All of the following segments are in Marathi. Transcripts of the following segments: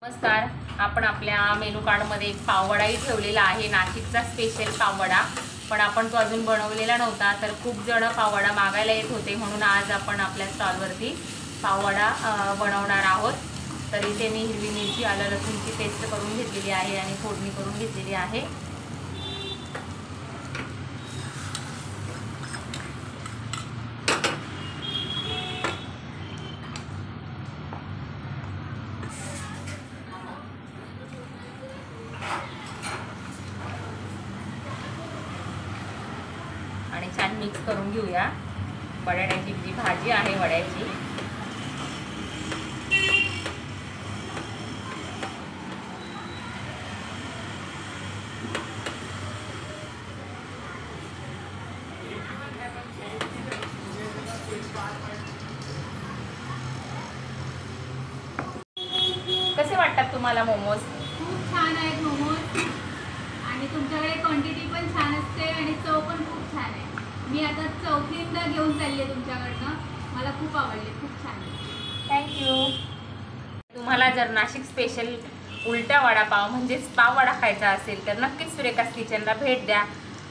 नमस्कार. आपण आपल्या मेनू कार्डमध्ये एक पाववडाही ठेवलेला आहे, नाशिकचा स्पेशल पाववडा. पण आपण तो अजून बनवलेला नव्हता, तर खूप जण पाववडा मागायला येत होते, म्हणून आज आपण आपल्या स्टॉलवरती पाववडा बनवणार आहोत. तर इथे मी हिरवी मिरची, आलं लसूणची पेस्ट करून घेतलेली आहे आणि फोडणी करून घेतलेली आहे. आणि छान मिक्स करून घेऊया. बटाट्याची जी भाजी आहे वड्याची, कसे वाटतात तुम्हाला मोमोज? खूप छान आहेत मोमोज आणि तुमच्याकडे क्वांटिटी पण छान असते आणि चव पण खूप छान आहे. मी आता चौथींदा घेऊन चालले तुमच्याकडनं. मला खूप आवडले, खूप छान आहे. थँक्यू. तुम्हाला जर नाशिक स्पेशल उलटा वडापाव म्हणजेच पाववडा खायचा असेल तर नक्कीच सुरेखास किचनला भेट द्या.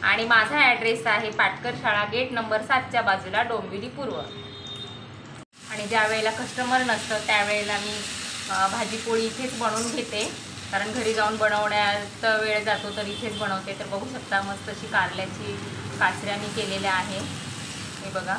आणि माझा ॲड्रेस आहे पाटकर शाळा, गेट नंबर 7च्या बाजूला, डोंबिवली पूर्व. आणि ज्या वेळेला कस्टमर नसतं त्यावेळेला मी भाजी पोळी इथेच बनवून घेते, कारण घरी जाऊन बनवण्यात वेळ जातो, तर इथेच बनवते. तर बघू शकता मस्त अशी कारल्याची काचऱ्या मी केलेल्या आहे, हे बघा.